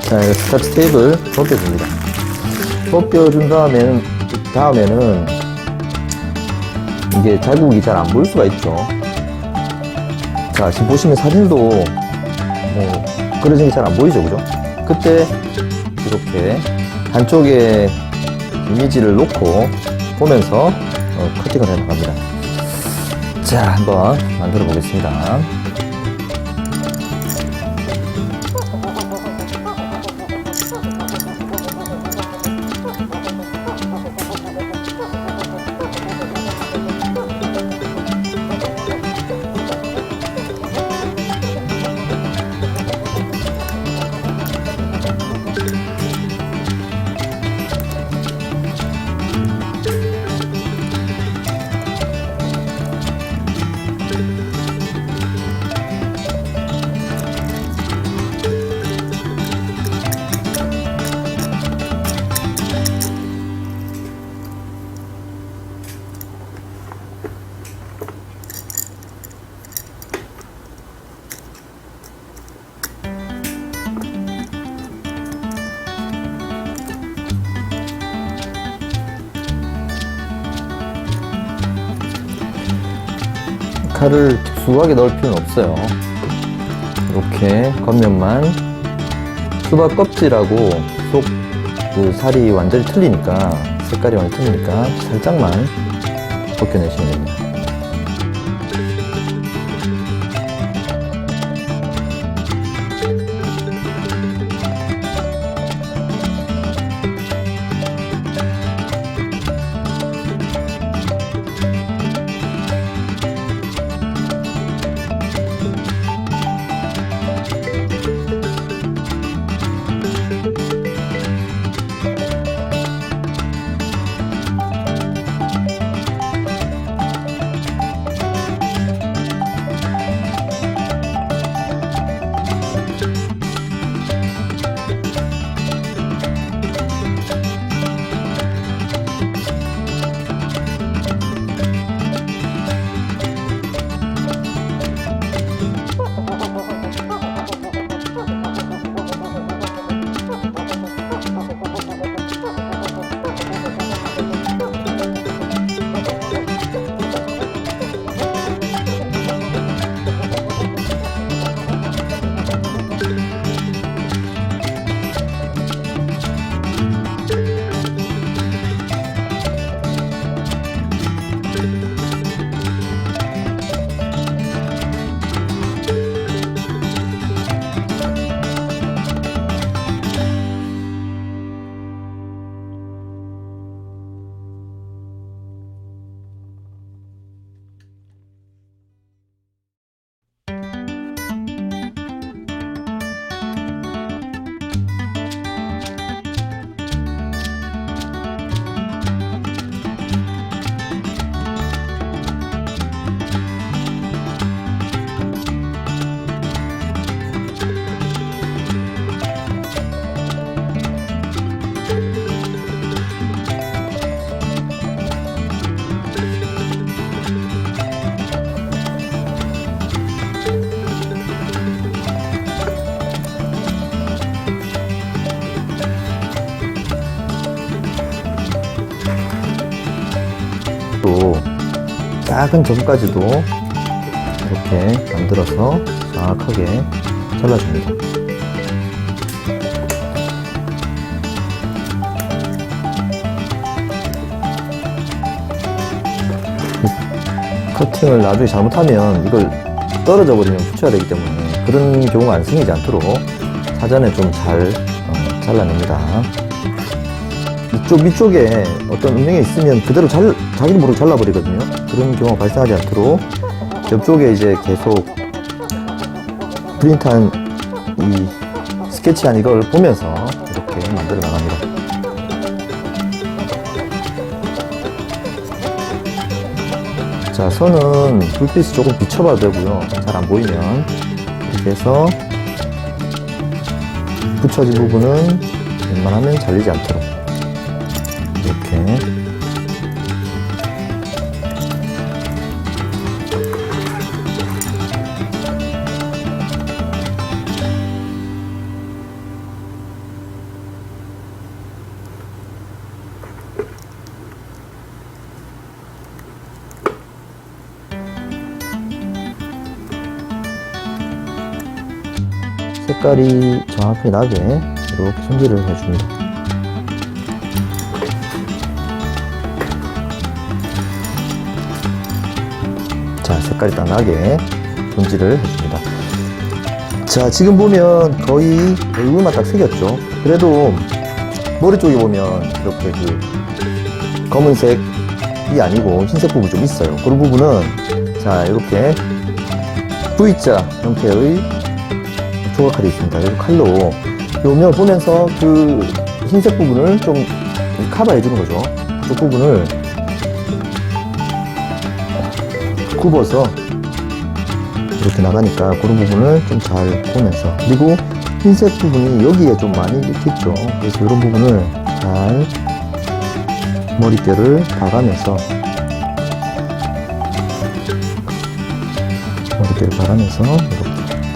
자, 스카치 테이프를 벗겨줍니다. 벗겨준 다음에는 이게 자국이 잘 안 보일 수가 있죠. 자, 지금 보시면 사진도 뭐 그려진 게 잘 안 보이죠, 그죠? 그때 이렇게 한쪽에 이미지를 놓고 보면서 커팅을 해 나갑니다. 자, 한번 만들어 보겠습니다. 칼을 깊숙하게 넣을 필요는 없어요. 이렇게 겉면만, 수박 껍질하고 속 그 살이 완전히 틀리니까, 색깔이 완전히 틀리니까 살짝만 벗겨내시면 됩니다. 작은 점까지도 이렇게 만들어서 정확하게 잘라줍니다. 커팅을 나중에 잘못하면 이걸 떨어져 버리면 붙여야 되기 때문에 그런 경우가 안 생기지 않도록 사전에 좀 잘 잘라냅니다. 이쪽 위쪽에 어떤 음영이 있으면 그대로 자기도 모르게 잘라버리거든요. 그런 경우가 발생하지 않도록 옆쪽에 이제 계속 프린트한 이 스케치한 이걸 보면서 이렇게 만들어 나갑니다. 자, 선은 불빛이 조금 비춰봐도 되고요. 잘 안 보이면 이렇게 해서 붙여진 부분은 웬만하면 잘리지 않도록 이렇게 색깔이 정확하게 나게 이렇게 손질을 해줍니다. 자, 색깔이 딱 나게 손질을 해줍니다. 자, 지금 보면 거의 얼굴만 딱 새겼죠. 그래도 머리 쪽에 보면 이렇게 그 검은색이 아니고 흰색 부분이 좀 있어요. 그런 부분은 자, 이렇게 V자 형태의 조각칼이 있습니다. 이 칼로 요면 보면서 그 흰색 부분을 좀 커버해 주는 거죠. 그 부분을 굽어서 이렇게 나가니까 그런 부분을 좀 잘 보면서, 그리고 흰색 부분이 여기에 좀 많이 이렇게 있죠. 그래서 이런 부분을 잘 머릿결을 봐가면서 이렇게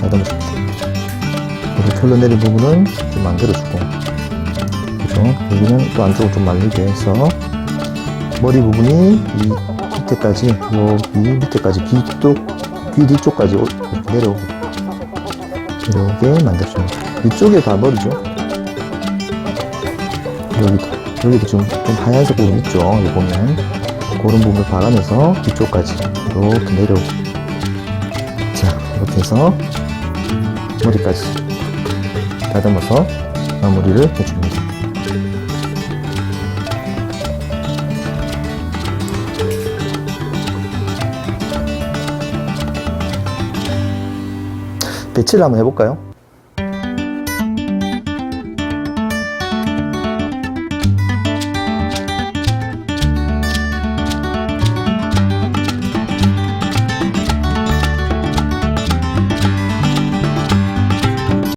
다듬어줍니다. 이렇게 흘러내린 부분은 좀 만들어주고, 그죠? 여기는 또 안쪽을 좀 말리게 해서 머리 부분이 이 밑에까지, 여기 밑에까지 귀 뒤쪽까지 이렇게 내려오게 만들어줍니다. 이쪽에 다 머리죠. 여기도 좀 하얀색 부분 있죠. 여기 보면 그런 부분을 봐가면서 뒤쪽까지 이렇게 내려오고, 자, 이렇게 해서 머리까지 다듬어서 마무리를 해줍니다. 배치를 한번 해볼까요?